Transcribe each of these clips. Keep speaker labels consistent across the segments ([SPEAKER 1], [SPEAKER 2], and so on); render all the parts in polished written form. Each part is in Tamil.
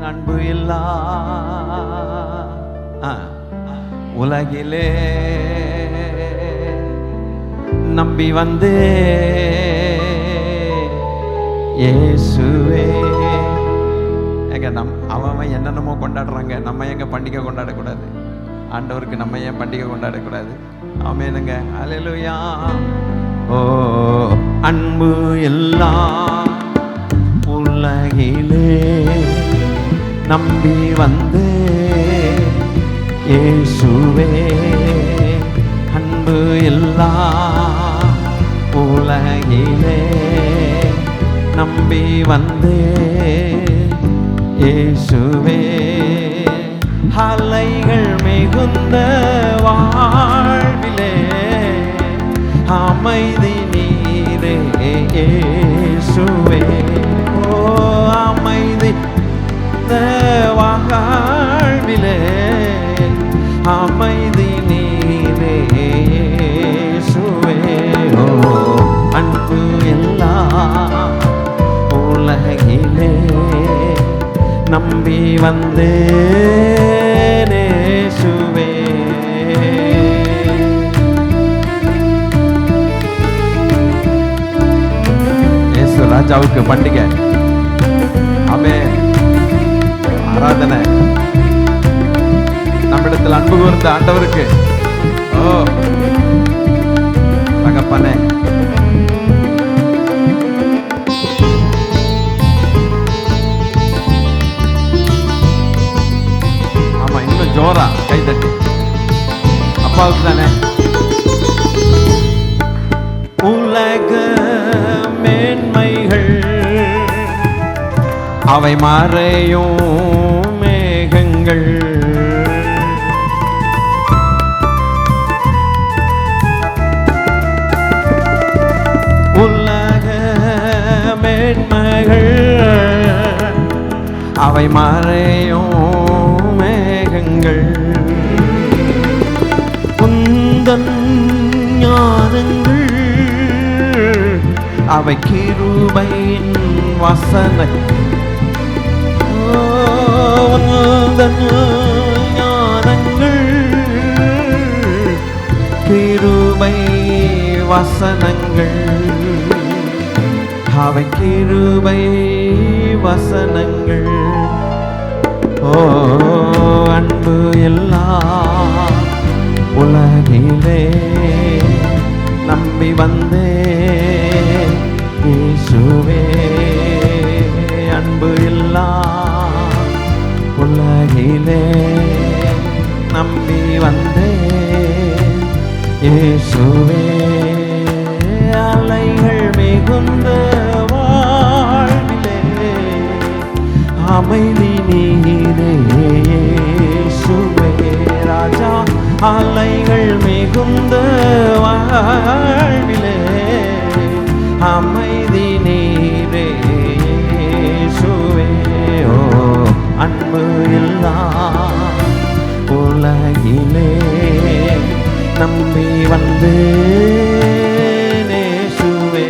[SPEAKER 1] அன்பு இல்லா உலகிலே நம்பி வந்தே இயேசுவே. எங்க அவன் என்னென்னமோ கொண்டாடுறாங்க, நம்ம எங்க பண்டிகை கொண்டாடக்கூடாது? ஆண்டவருக்கு நம்ம ஏன் பண்டிகை கொண்டாடக்கூடாது? ஆமெனுங்க, அல்லேலூயா. ஓ அன்பு எல்லாம் உலகிலே நம்பி வந்து இயேசுவே. அன்பு எல்லாம் உலகிலே நம்பி வந்து இயேசுவே. அலைகள் மிகுந்த வாழ்விலே அமைதி நீரே இயேசுவே. ஓ அமைதி வாழ்விலே அமைதி நீரே இயேசுவே. ஓ அன்பு எல்லாம் உலகிலே நம்பி வந்தே இயேசுவே. இயேசு ராஜாவுக்கு பண்டிகை. ஆமென். ஆராதனை நம்மிடத்தில் அன்பு கூர்ந்த ஆண்டவருக்கு. ஓ தகப்பனே, ஆமா இன்னும் ஜோரா கை தட்டி அப்பாவுக்கு தானே. உலக மேன்மைகள் அவை மறையும் மேகங்கள், உலக மேன்மைகள் அவை மறையும் மேகங்கள், உந்தன் ஞானங்கள் அவை கிருபையின் வசன. உந்தன் ஞானங்கள் கிருபை வசனங்கள் அவை கிருபை வசனங்கள். ஓ அன்பு எல்லாம் உலகிலே நம்பி வந்தே இயேசுவே. அன்பு எல்லாம் உலகிலே நம்பி வந்தே இயேசுவே. அலைகள் மிகுந்த வாழ்விலே அமைதி நீரே இயேசுவே. ராஜா அலைகள் மிகுந்த வாழ்விலே அமைதி நீரே இயேசுவே. ஓ அன்பு எல்லாம் உலகிலே நம்பி வந்து இயேசுவே.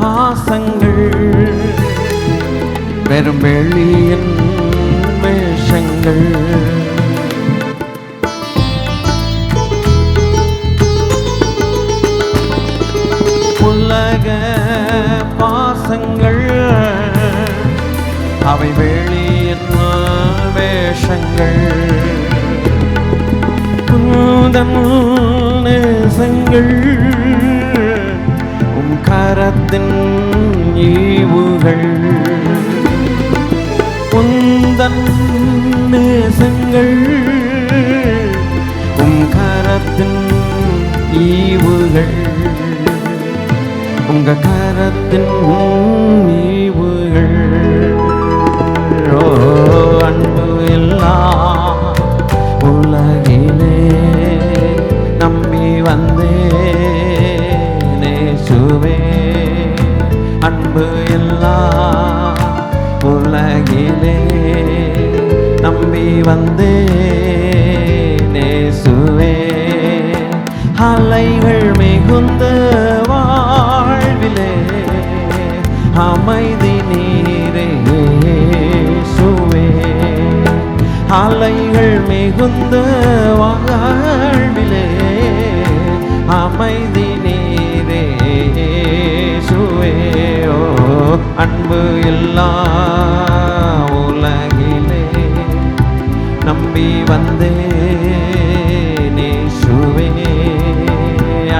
[SPEAKER 1] பாசங்கள் வெறும் வெளியின் வேஷங்கள், உலக பாசங்கள் அவை வெளியின் வேஷங்கள், நேசங்கள் கரத்தின் ஈவுகள், உந்த உந்தன் நேசங்கள் கரத்தின் ஈவுகள் உங்க கரத்தின் ஈவுகள் அன்பு எல்லாம் உலகிலே நம்பி வந்தேன் இயேசுவே அன்பு எல்லாம் உலகிலே நம்பி வந்தேன் இயேசுவே அலைகள் மிகுந்த வாழ்விலே அமைதி நீரே இயேசுவே அலைகள் மிகுந்த வாழ்விலே அமைதி நீரே இயேசுவே அன்பு எல்லா உலகிலே நம்பி வந்தேன் இயேசுவே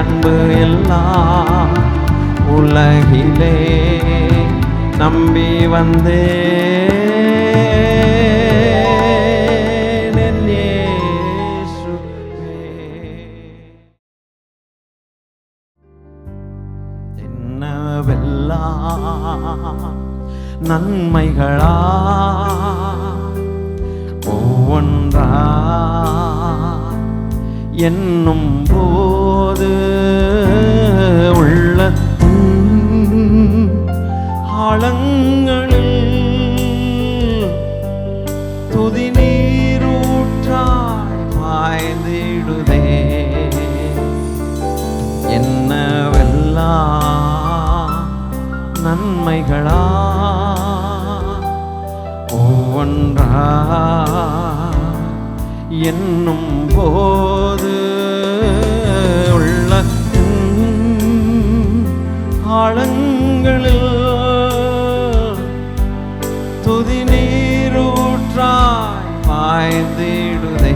[SPEAKER 1] அன்பு எல்லாம் உலகிலே நம்பி வந்தேன் இயேசுவே என்னவெல்லாம் நன்மைகளா ஒவ்வொன்றா என்னும் போது உள்ளத்தின் ஆழங்களில் துதி நீரூற்றாய் பாய்ந்திடுதே என்னவெல்லாம் நன்மைகளா ஒவ்வொன்றா என்னும் போது உள்ளத்தின் ஆழங்களில் துதி நீரூற்றாய் பாய்ந்திடுதே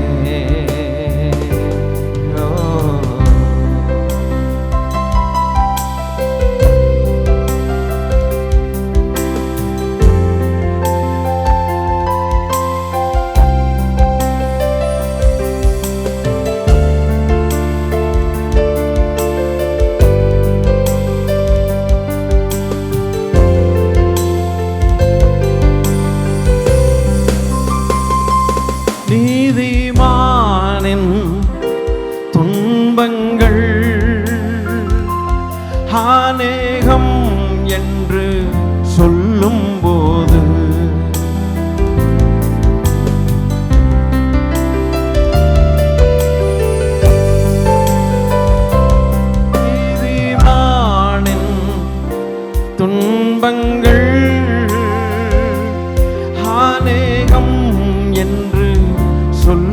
[SPEAKER 1] நீதிமானின் துன்பங்கள் அநேகம் என்று சொல்லும் போது நீதிமானின் துன்பங்கள் அநேகம் என்று சொல்லும்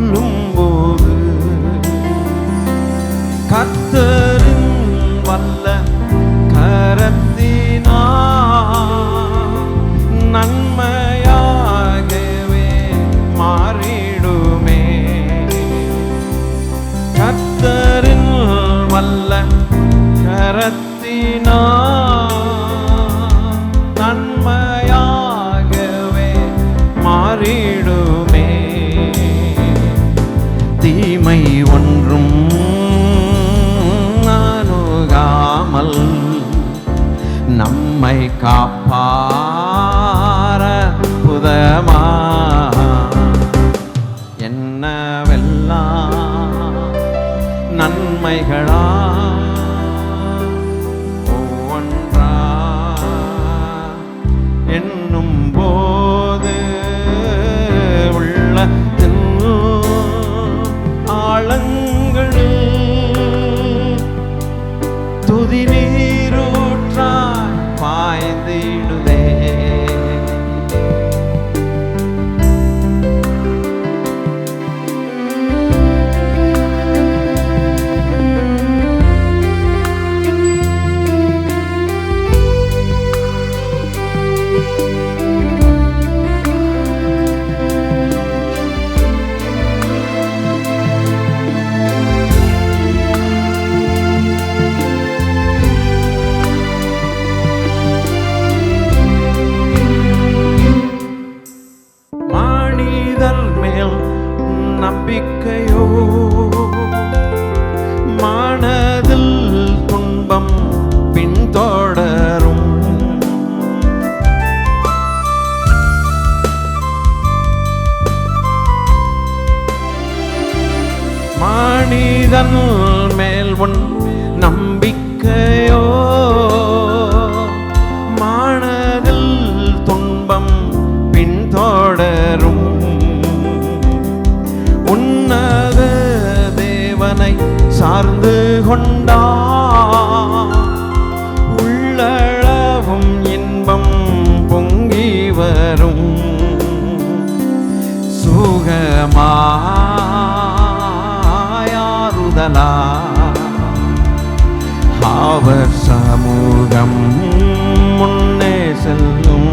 [SPEAKER 1] மனிதன் மேல் உன் நம்பிக்கையோ மனதில் துன்பம் பின்தொடரும். உன்னத தேவனை சார்ந்து கொண்டா உள்ளளவும் இன்பம் பொங்கி வரும். சுகமாயாருதலா அவர் சமூகம் முன்னே செல்லும்.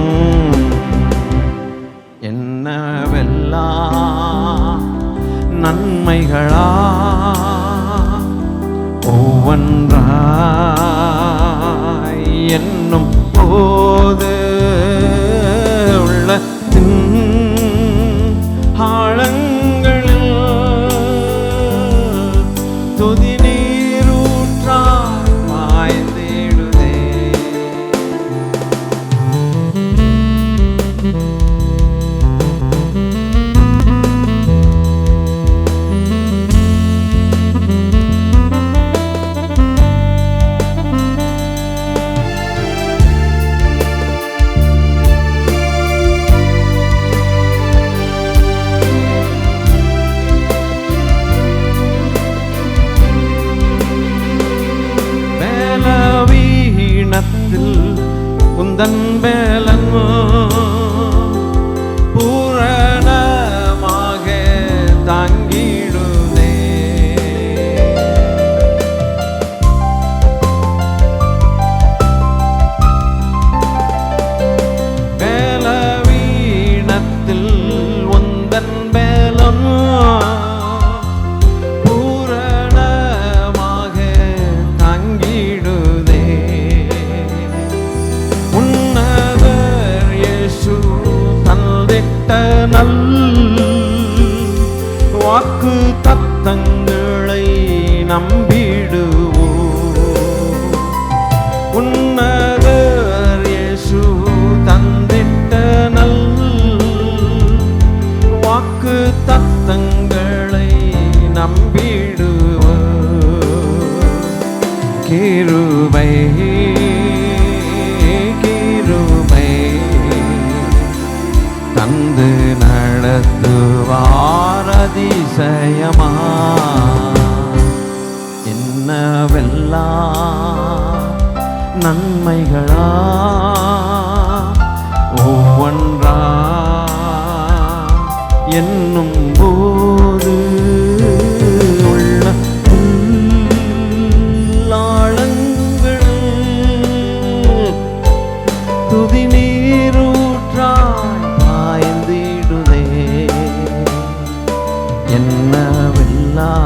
[SPEAKER 1] என்னவெல்லாம் நன்மைகளா ஒவ்வொன்றாய் என்னும் போது உள்ளத்தின் ஆழங்களில் துதி நீரூற்றாய் பாய்ந்திடுதே. உந்தன் வேலன் பூரணமாக தாங்கிடுதே. வேலவீனத்தில் உந்தன் வேலன் பூரணமாக தாங்கிடுதே. நல் வாக்கு தத்தங்களை நம்பிடுவோம். உன்னதர் இயேசு தந்திட்ட நல் வாக்கு தத்தங்களை நம்பிடுவோம். கிருபை தந்து நடத்துவார் அதிசயமா. என்னவெல்லாம் நன்மைகளா ஒவ்வொன்றா என்னும் போது உள்ள உள்ளாழங்கள் துதி நீரூற்றாய் பாய்ந்திடுதே. என்னவெல்லாம்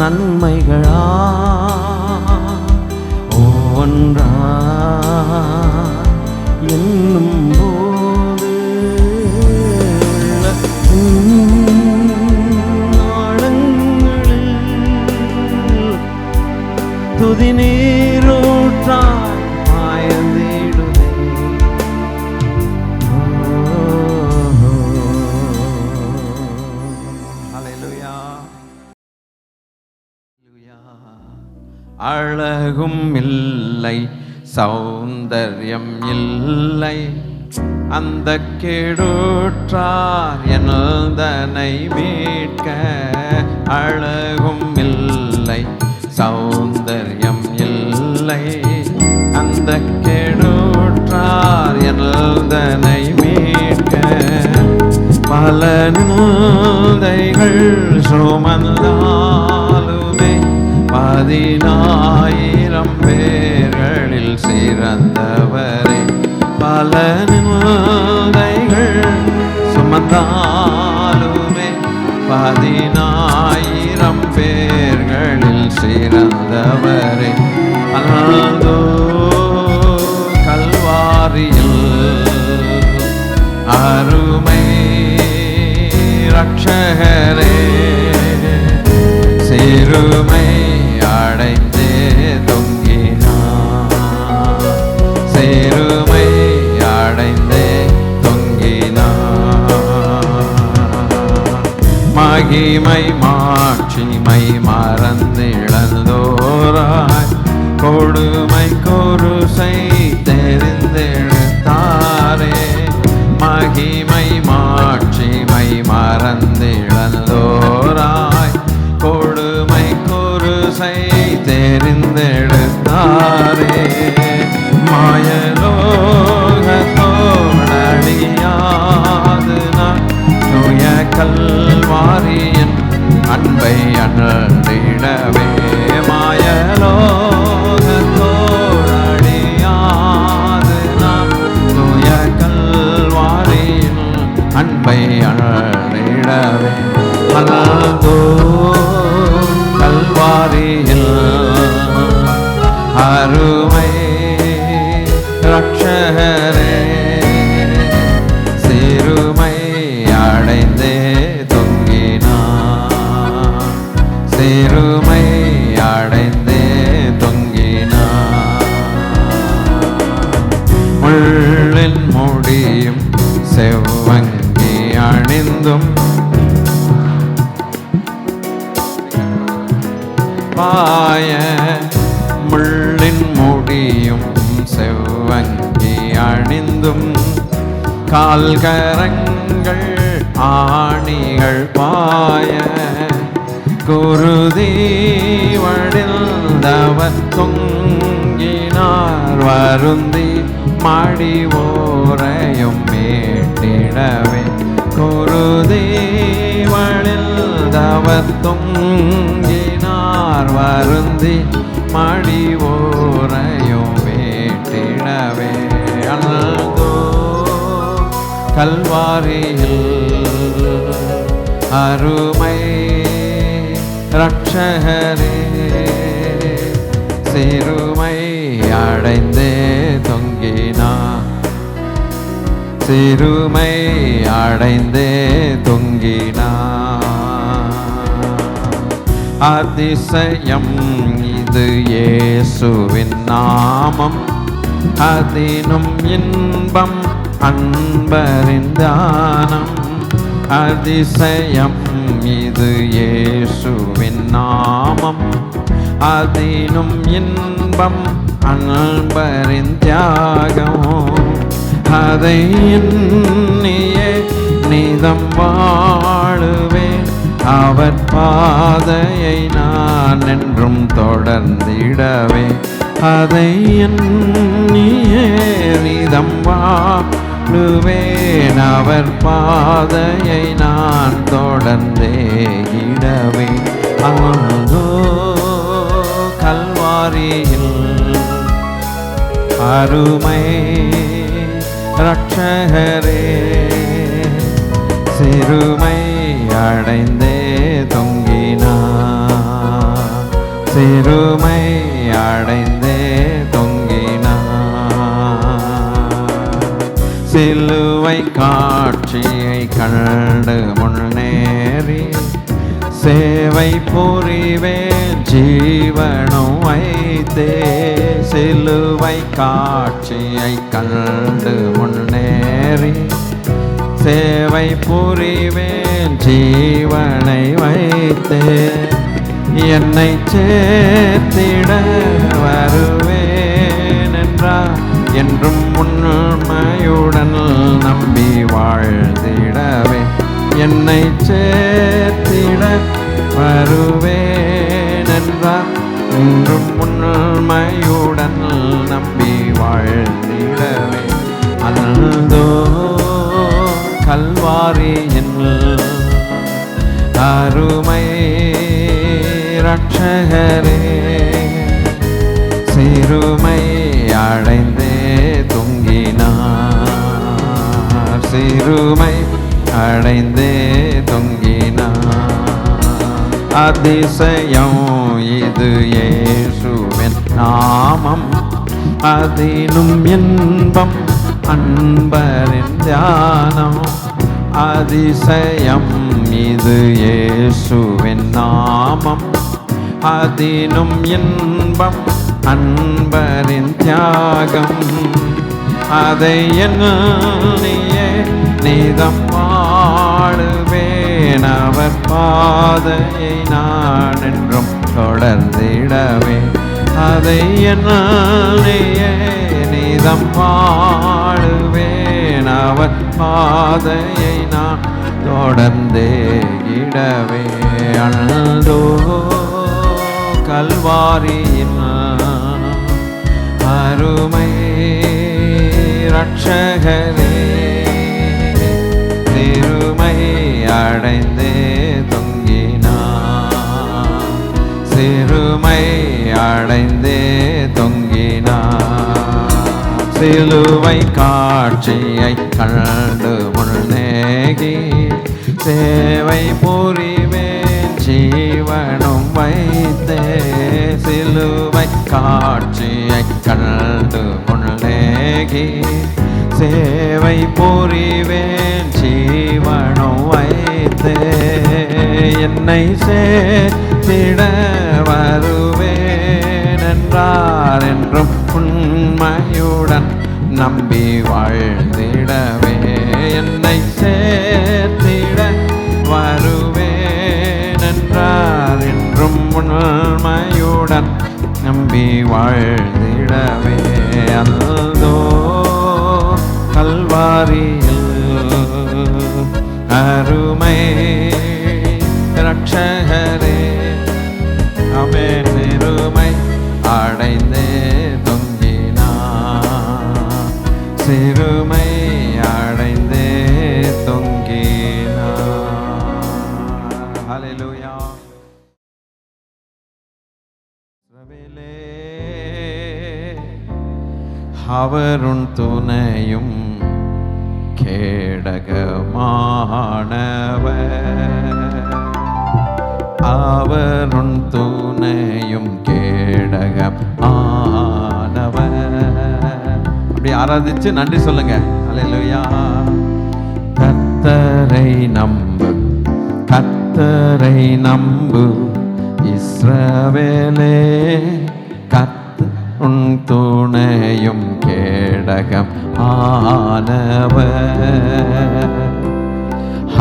[SPEAKER 1] நன்மைகளா ஒவ்வொன்றா என்னும் போது நாளங்களில் துதி நீரூற்றாய் பாய்ந்திடுதே. அழகும் இல்லை சௌந்தர்யம் இல்லை அந்த கெடுற்றார் எனதனை மீட்க. அழகும் இல்லை சௌந்தர்யம் இல்லை அந்த கெடுற்றார் எனதனை மீட்க. பல நிந்தைகள் சுமந்தாலுமே 10,000 பேர்களில் சிறந்தவரே. பல நிந்தைகள் சுமந்தாலுமே 10,000 பேர்களில் சிறந்தவரே. அல்தோ கல்வாரியில் அருமை ரட்சகரே சிறுமை அடைந்தே தொங்கினார். சிறுமை அடைந்தே தொங்கினார். மகிமை மாட்சிமை மறந்திழந்தோராய் கொடுமை குருசை தெரிந்தெடுத்தாரே. மகிமை மாட்சிமை மறந்திழந்தோராய் கொடுமை குருசை தெரிந்தெடுத்தாரே. மாயலோகத்தோடழியாது நான் தூய கல்வாரியின் அன்பை அன்றிடவே. மாயலோகத்தோடழியாது நான் தூய கல்வாரியின் அன்பை அன்றிடவே. அனல்தோ கல்வாரியில் அருமை ரட்சகரே சிறுமை அடைந்தே தொங்கினார். சிறுமை அடைந்தே தொங்கினார். முள்ளின் முடியும் செவ்வங்கி அணிந்தும் பாய முள்ளின் முடியும் செவ்வங்கி அணிந்தும் கால்கரங்கள் ஆணிகள் பாய குருதி வடிந்தவர் தொங்கினார். வருந்தி மாடி ஓரையும் மீட்டிடவே. குருதி வடிந்தவர் தொங்கினார். வருந்தி மாடி ஓரையும் மீட்டிடவே. அல்தோ கல்வாரியில் அருமை ரட்சகரே சிறுமை அடைந்தே தொங்கினார். சிறுமை அடைந்தே தொங்கினார். அதிசயம் இது இயேசுவின் நாமம். அதினும் இன்பம் அன்பரின் தானம். அதிசயம் இது இயேசுவின் நாமம். அதினும் இன்பம் அன்பரின் தியாகம். அதை எண்ணியே நிதம் வாழுவேன். அவர் பாதையை நான் என்றும் தொடர்ந்திடவே. அதை எண்ணியே நிதம் வாழுவேன். அவர் பாதையை நான் தொடர்ந்தே இடவே. அங்கோ கல்வாரியில் அருமை ரட்சகரே சிறுமை அடைந்தே தொங்கினார். சிறுமை அடைந்தே தொங்கினார். சிலுவை காட்சியை கண்டு முன்னேறி சேவை புரிவேன் ஜீவனும் வைத்தே. சிலுவை காட்சியை கண்டு முன்னேறி சேவை புரிவேன் ஜீவனை வைத்தே. என்னை சேர்த்திட வருவேன் என்றார். என்றும் உண்மையுடன் நம்பி வாழ்ந்திடவே. என்னை சேர்த்திட வருவேன் என்றார். என்றும் உண்மையுடன் நம்பி வாழ்ந்திடவே. அல்தோ கல்வாரியின் அருமை ரட்சகரே சிறுமை அடைந்தே தொங்கினார். சிறுமை அடைந்தே தொங்கினார். அதிசயம் இது இயேசுவின் நாமம். அதினும் இன்பம் அன்பரின் தியானம். அதிசயம் இது இயேசுவின் நாமம். அதினும் இன்பம் அன்பரின் தியாகம். அதை எண்ணியே நிதம் வாழுவே. அவர் பாதையை நான் என்றும் தொடர்ந்திடவே அதை என்னையே நீதம் வாழுவேன். அவர் பாதையை நான் தொடர்ந்தே இடவே அழுதோ கல்வாரியின் அருமை ரட்சகரே திருமை அடைந்தே தொங்கினார் சிறுமை அடைந்தே தொங்கினார் சிலுவை காட்சியை கண்டு முன்னேகி சேவை புரிவேன் ஜீவனும் வைத்தே சிலுவை காட்சியை கண்டு முன்னேகி சேவை புரிவேன் ஜீவனும் வைத்தே என்னை சேர்த்திட வருவேன் என்றார் என்றும் உண்மையுடன் நம்பி வாழ்ந்திடவே என்னை சேர்த்திட வருவேன் என்றார் என்றும் உண்மையுடன் நம்பி வாழ்ந்திடவே அல்லோ கல்வாரியில் அருமை ரட்சகரே அவன் பெருமை அடைந்தே தொங்கினார் சிறுமை அடைந்தே தொங்கினார். ஹல்லேலூயா. அவருன் துணையும் கேடகமானவர் அவருன் துணையும் கேடகம் ஆனவர். அப்படி ஆராதிச்சு நன்றி சொல்லுங்க. அல்லேலூயா. கர்த்தரை நம்பு கர்த்தரை நம்பு இஸ்ரவேலே உன் துணையும் கேடகம் ஆனவர்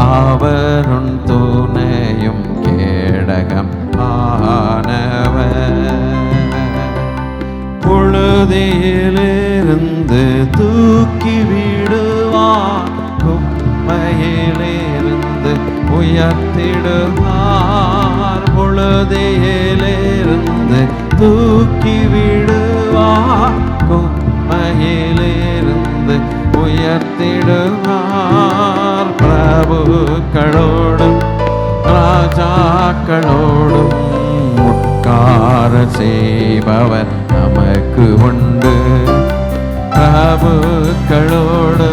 [SPEAKER 1] அவருன் துணையும் கேடகம் ஆனவர் புழுதியிலிருந்து தூக்கி விடுவார் குப்பையிலிருந்து உயர்த்திடுவார் பொழுதியிலிருந்து தூக்கி விடுவார் குப்பையிலிருந்து உயர்த்திடுவார் பிரபுக்களோடும் ராஜாக்களோடும் உட்கார செய்பவர் நமக்கு உண்டு பிரபுக்களோடு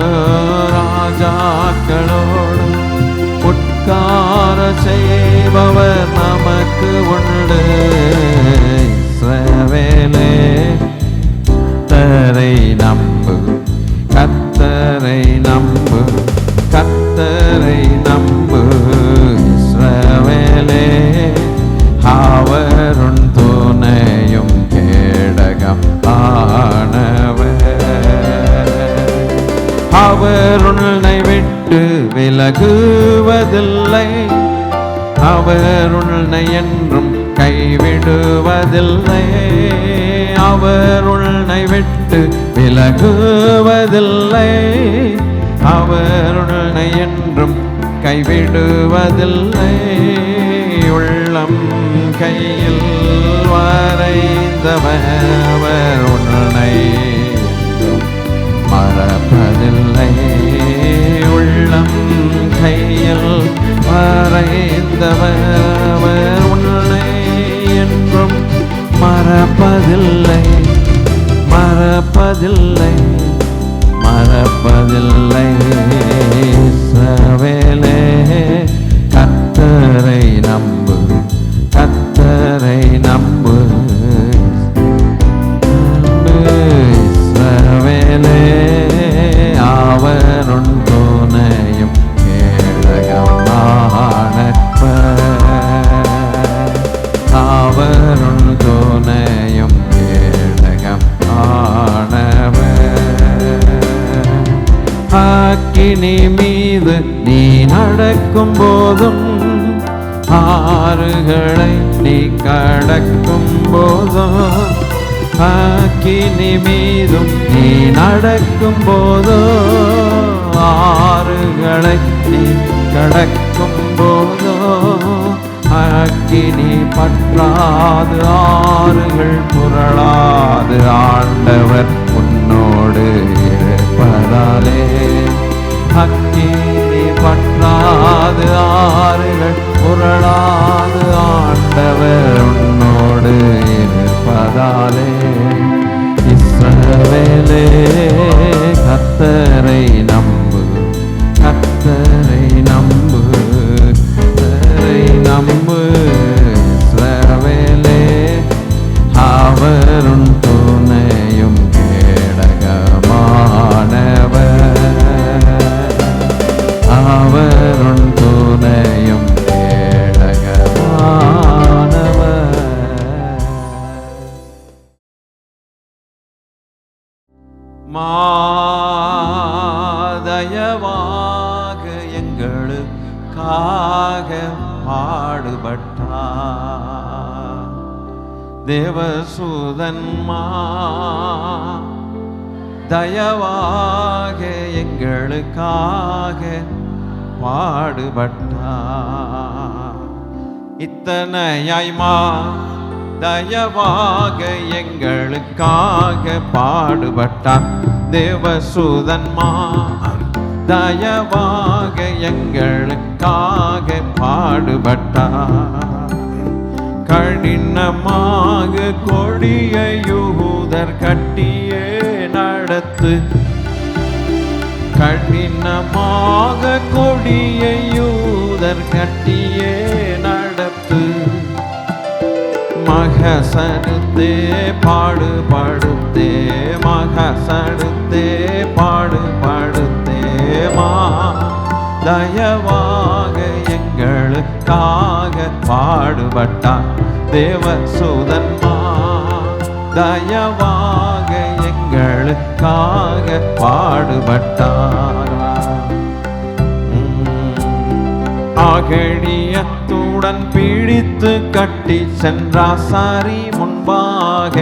[SPEAKER 1] ராஜாக்களோடு உட்கார செய்பவர் நமக்கு உண்டு இஸ்ரவேலே கர்த்தரை நம்பு கர்த்தரை நம்பு கர்த்தரை நம்பு இஸ்ரவேலே அவருன் துணையும் கேடகம் ஆனவர் அவர் உன்னை விட்டு விலகுவதில்லை அவர் உன்னை என்றும் கைவிடுவதில்லை அவர் உன்னை விட்டு விலகுவதில்லை அவர் உன்னை என்றும் கைவிடுவதில்லை உள்ளம் கையில் வரைந்தவர் உன்னை மறப்பதில்லை உள்ளம் கையில் வரைந்தவர் உன்னை என்றும் மறப்பதில்லை மறப்பதில்லை மறப்பதில்லை இஸ்ரவேலே கர்த்தரை நம்பு கர்த்தரை நம்பு இஸ்ரவேலே அவருன் துணையும் கேடகமானவர் அவருன் துணையும் கேடகம் ஆனவர் அக்கினி மீது நீ நடக்கும் போதும் ஆறுகளை நீ கடக்கும் போதும் அக்கினி மீதும் நீ நடக்கும் போதும் ஆறுகளை நீ கடக்கும் போதும் அக்கினி பற்றாது ஆறுகள் புரளாது ஆண்டவர் உன்னோடு இருப்பதாலே அக்கினி பற்றாது ஆறுகள் புரளாது ஆண்டவர் உன்னோடு இருப்பதாலே இஸ்ரவேலே கர்த்தரை நம்பு கர்த்தரை நம்பு கர்த்தரை நம்பு இஸ்ரவேலே அவருன் துணையும் கேடகமானவர் அவருன் துணையும் கேடகமானவர். மாதயவாக எங்களுக்காக பாடுபட்டார் தேவசூதன் தயவாக எங்களுக்காக பாடுபட்டார் இத்தனையாய் தயவாக எங்களுக்காக பாடுபட்டார் தேவசூதன் தயவாக எங்களுக்காக பாடுபட்டார் கடினமாக கொடிய யூதர் கட்டியே நடத்து கடினமாக கொடிய யூதர் கட்டியே நடத்து மகசடுத்தே பாடுபடுத்தே மகசடுத்தே பாடுபடுத்தே தயவாக எங்களுக்காக பாடுபட்டார் தேவசூதன் தயவாக எங்களுக்காக பாடுபட்டார் ஆகழியத்துடன் பிடித்து கட்டி சென்றாசாரி முன்பாக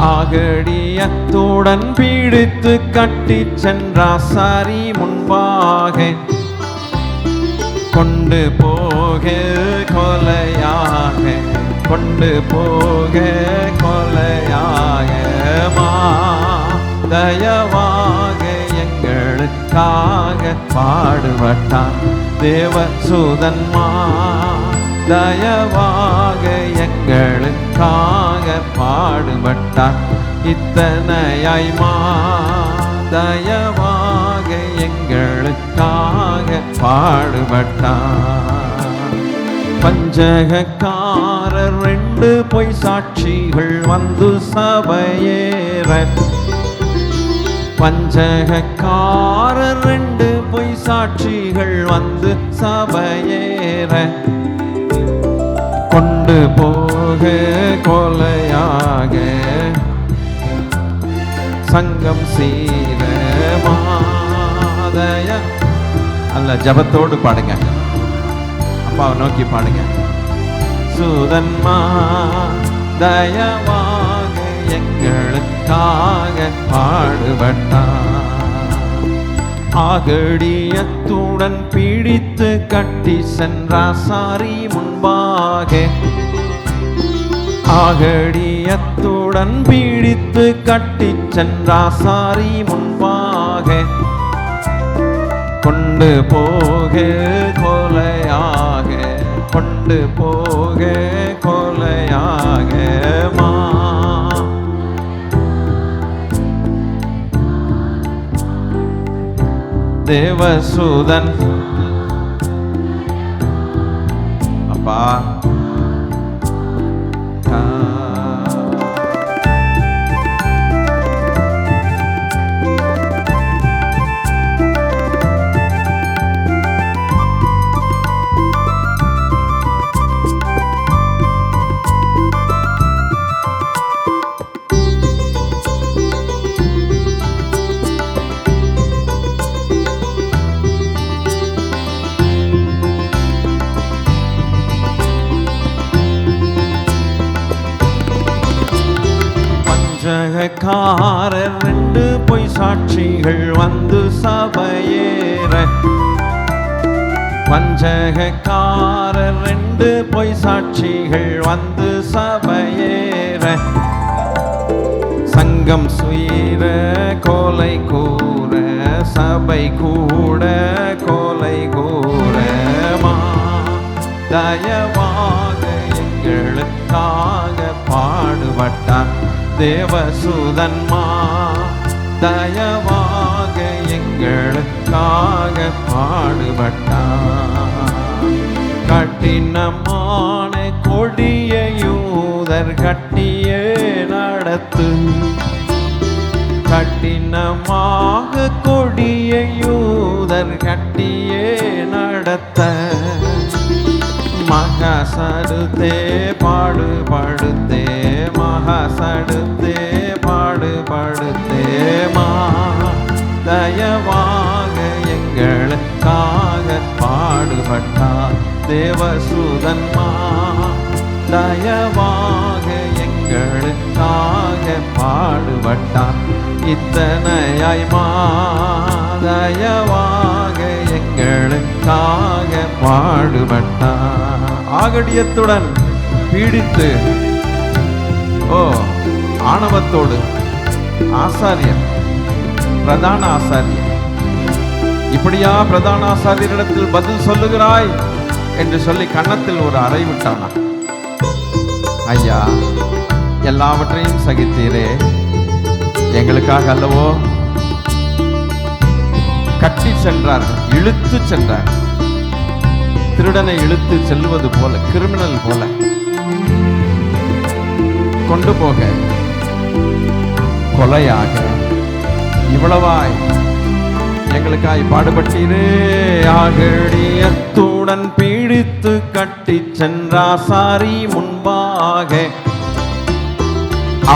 [SPEAKER 1] ஆகழியத்துடன் பிடித்து கட்டி சென்றாசாரி முன்பாக கொண்டு போக கொலையாக கொண்டு போக கொலையாக தயவாக எங்களுக்காக பாடுபட்டார் தேவசூதன் தயவாக எங்களுக்காக பாடுபட்டார் இத்தனையாய் தயவாக எங்களுக்காக பாடுபட்டார் பஞ்சகக்காரர் 2 பொய் சாட்சிகள் வந்து சபையேற பஞ்சகக்காரர் 2 பொய் சாட்சிகள் வந்து சபையேற கொண்டு போக கொலையாக சங்கம் சீர மாதய அல்ல ஜபத்தோடு பாடுங்க அப்பாவை நோக்கி பாடுங்க சூதன்மா தயவாக எங்களுக்காக பாடுபட்டார் ஆகடியத்துடன் பிடித்து கட்டி சென்றாசாரி முன்பாக ஆகடியத்துடன் பிடித்து கட்டி சென்றாசாரி முன்பாக கொண்டு போக கொலையாக கொண்டு போக கொலையாக தேவசூதன் அப்பா வஞ்சகக்காரர் 2 பொய் சாட்சிகள் வந்து சபையேற, வஞ்சகக்காரர் 2 பொய் சாட்சிகள் வந்து சபையேற, சங்கம் சுயிர கோலை கூற சபை கூட கோலை கூறமா, தயவாக எங்களுக்காக பாடுபட்டார் தேவசூதன்மா, தயவாக எங்களுக்காக பாடுபட்டார். கடினமான கொடிய யூதர் கட்டியே நடத்து, கடினமாக கொடிய யூதர் கட்டியே நடத்த, மகசடுத்தே பாடுபடுத்தே மகசடுத்தே பாடுபடுத்தே மா, தயவாக எங்களுக்காக பாடுபட்டார் தேவசூதன்மா, தயவாக எங்களுக்காக பாடுபட்டார். இத்தனையாய் மா, தயவாக எங்களுக்காக பாடுபட்டார். ஆகடியத்துடன் பீடித்து ஆணவத்தோடு ஆசாரியர், பிரதான ஆசாரியர், இப்படியா பிரதான ஆசாரியரிடத்தில் பதில் சொல்லுகிறாய் என்று சொல்லி கன்னத்தில் ஒரு அறை விட்டானா. ஐயா, எல்லாவற்றையும் சகித்தீரே, எங்களுக்காக அல்லவோ? கட்டி சென்றார்கள், இழுத்து சென்றார், திருடனை இழுத்து செல்வது போல, கிரிமினல் போல கொண்டு போக, கொலையாக இவ்வளவாய் எங்களுக்காய் பாடுபட்டீரே. ஆகடியத்துடன் பீடித்து கட்டி சென்றாசாரி முன்பாக,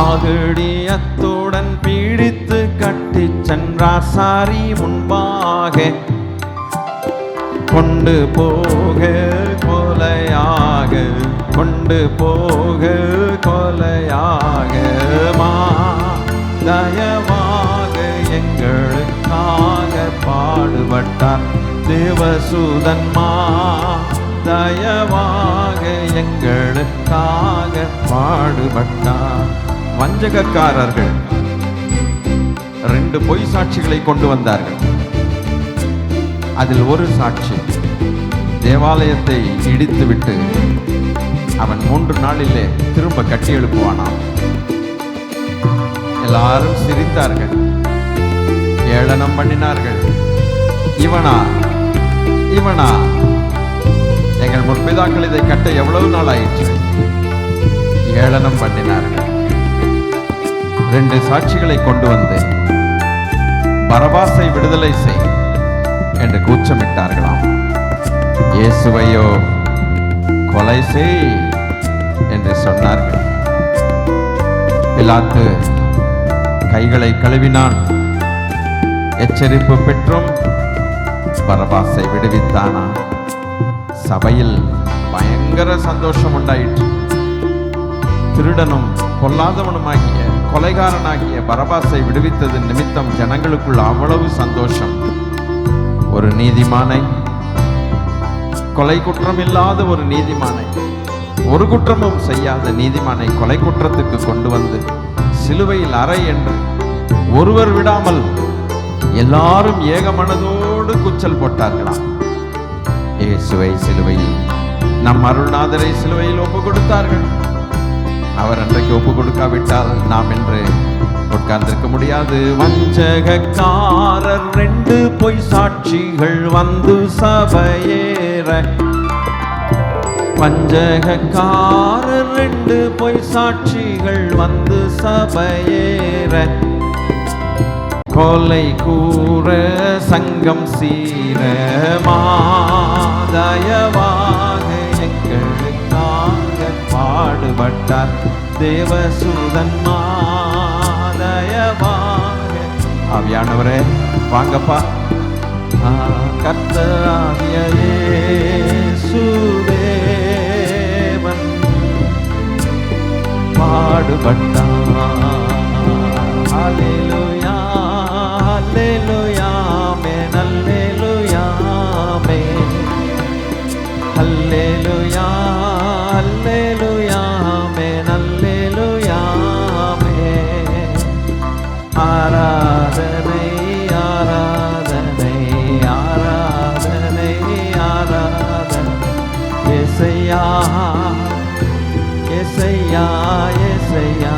[SPEAKER 1] ஆகடியத்துடன் பீடித்து கட்டி சென்றாசாரி முன்பாக, கொண்டு போக கொலையாக, கொண்டு போக கொலையாக மா, தயவாக எங்களுக்காக பாடுபட்டார் தேவசூதன்மா, தயவாக எங்களுக்காக பாடுபட்டார். வஞ்சகக்காரர்கள் 2 பொய் சாட்சிகளை கொண்டு வந்தார்கள். அதில் ஒரு சாட்சி தேவாலயத்தை இடித்துவிட்டு அவன் 3 நாளிலே திரும்ப கட்டி எழுப்புவானாம். எல்லாரும் சிரித்தார்கள், ஏளனம் பண்ணினார்கள். இவனா இவனா, எங்கள் முற்பிதாக்கள் இதை கட்ட எவ்வளவு நாள் ஆயிற்று? ஏளனம் பண்ணினார்கள். 2 சாட்சிகளை கொண்டு வந்து பரபாசை விடுதலை செய் என்று கூச்சமிட்டார்களாம். இயேசுவையோ கொலை செய் என்று சொன்னார்கள். பிலாத்து கைகளை கழுவினான், எச்சரிப்பு பெற்றும் பரபாசை விடுவித்தானா. சபையில் பயங்கர சந்தோஷம் உண்டாயிற்று. திருடனும் பொல்லாதவனுமாகிய கொலைகாரனாகிய பரபாசை விடுவித்தது நிமித்தம் ஜனங்களுக்குள் அவ்வளவு சந்தோஷம். ஒரு நீதிமானை, கொலை குற்றம் இல்லாத ஒரு நீதிமானை, ஒரு குற்றமும் செய்யாத நீதிமானை கொலை குற்றத்துக்கு கொண்டு வந்து சிலுவையில் அறை என்று ஒருவர் விடாமல் எல்லாரும் ஏக மனதோடு கூச்சல் போட்டார்களாம். இயேசுவை சிலுவையில், நம் அருள்நாதரை சிலுவையில் ஒப்பு கொடுத்தார்கள். அவர் அன்றைக்கு ஒப்பு கொடுக்காவிட்டால் நாம் என்று உட்கார்ந்திருக்க முடியாது. வஞ்சகக்காரர் 2 பொய் சாட்சிகள் வந்து சபையேற, வஞ்சகக்காரர் 2 பொய் சாட்சிகள் வந்து சபையேற, கொலை கூற சங்கம் சீர மாதயவாக எங்களுக்காக பாடுபட்டார் தேவசூதன் மாதயவாக. ஆவியானவரே வாங்கப்பா. கர்த்தராகிய இயேசுதேவன் பாடுபட்டார். ஏசையா ஏசையா ஏசையா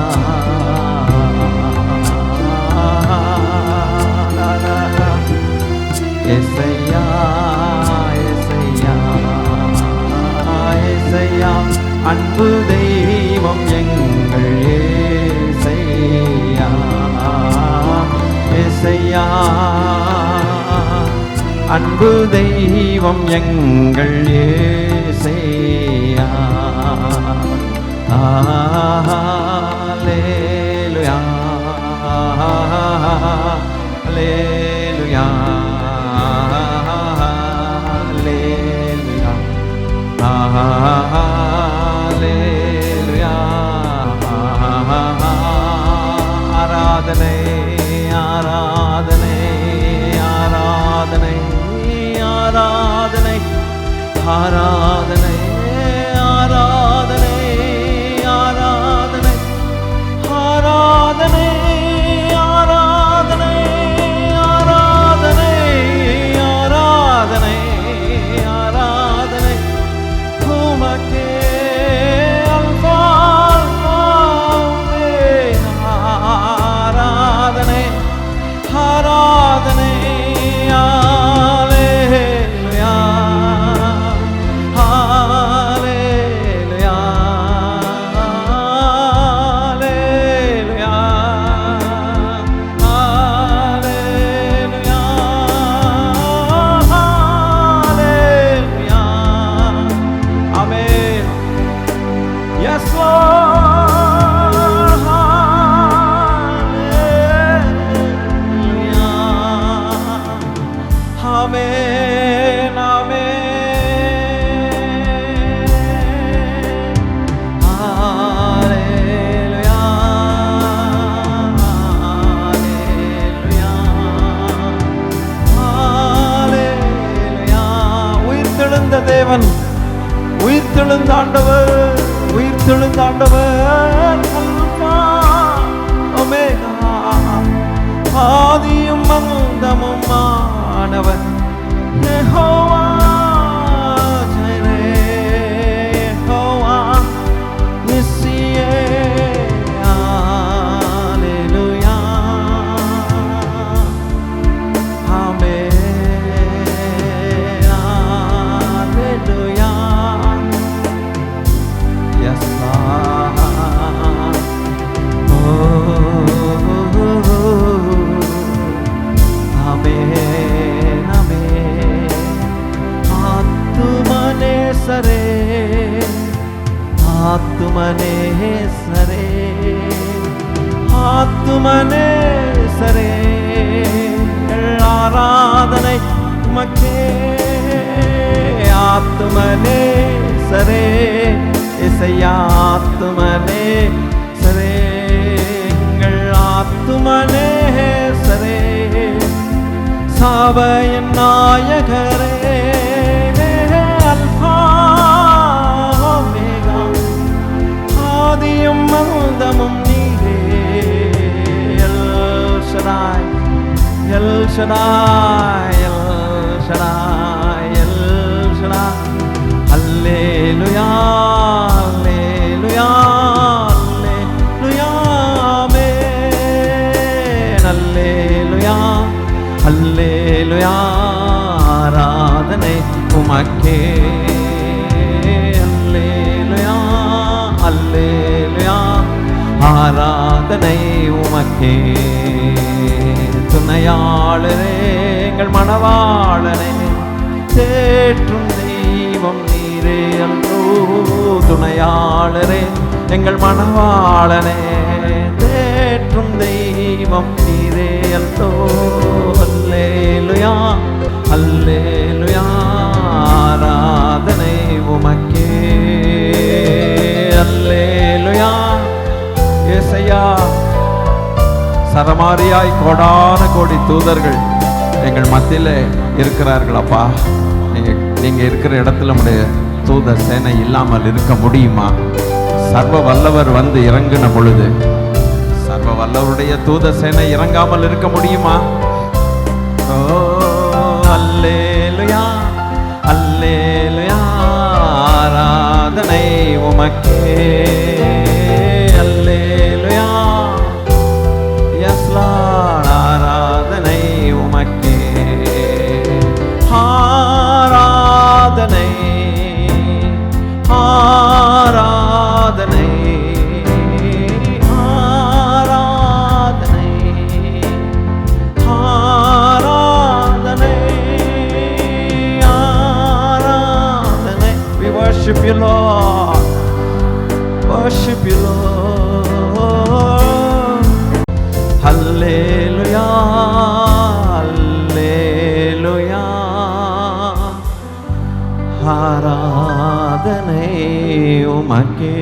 [SPEAKER 1] ஏசையா ஏசையா ஏசையா அன்பு தெய்வம் எங்கள் ஏசையா ஏசையா அன்பு தெய்வம் எங்கள் ஏசையா அல்லேலூயா அல்லேலூயா அல்லேலூயா அல்லேலூயா ஆராதனை ஆராதனை ஆராதனை ஆராதனை ஆராதனை ஆராதனை ஆராதனை ஆராதனை ஆராதனை ஆராதனை ஆராதனை ஆராதனை உமக்கே அல்பா ஆராதனை ஆராதனை தேவன் உயிர்த்தெழுந்தாண்டவர் உயிர்த்தெழுந்தாண்டவர் அல்பா ஒமேகா ஆதியும் அந்தமும் ஆனவர் யெகோவா ஜீரே யெகோவா நிஸ்ஸியே அல்லேலூயா ஆமென் ஆத்துமனே சரே ஆத்துமனே சரே ஆராதனை உமக்கே ஆத்துமனே சரே இசையா ஆத்துமனே சரே எங்கள் ஆத்துமனே சரே சபையின் நாயகரே அல்பா ஒமேகா ஆதியும் அந்தமும் நீரே எல் ஷடாய் எல் ஷடாய் எல் ஷடாய் எல் ஷடாய் அல்லேலூயா அல்லேலூயா அல்லேலூயா ஆமென் அல்லேலூயா அல்லேலூயா ஆராதனை உமக்கே அல்லேலூயா அல்லேலூயா ஆராதனை உமக்கே துணையாளரே எங்கள் மணவாளனே தேற்றும் தெய்வம் நீரே அன்றோ துணையாளரே எங்கள் மணவாளனே தேற்றும் தெய்வம் நீரே அன்றோ அல்லேலூயா அல்லேலூயா ஆராதனை உமக்கே அல்லேலூயா ஏசையா சரமாரியாய் கோடான கோடி தூதர்கள் எங்கள் மத்தியிலே இருக்கிறார்கள் அப்பா. நீங்க இருக்கிற இடத்துல நம்முடைய தூதர் சேனை இல்லாமல் இருக்க முடியுமா? சர்வ வல்லவர் வந்து இறங்கின பொழுது சர்வ வல்லவருடைய தூத சேனை இறங்காமல் இருக்க முடியுமா? ஓ அல்லேலூயா அல்லேலூயா ஆராதனை ஆராதனை ஆராதனை ஆராதனை. We worship you, Lord. Worship you, Lord. Hallelujah, Hallelujah. ஆராதனை உமக்கே.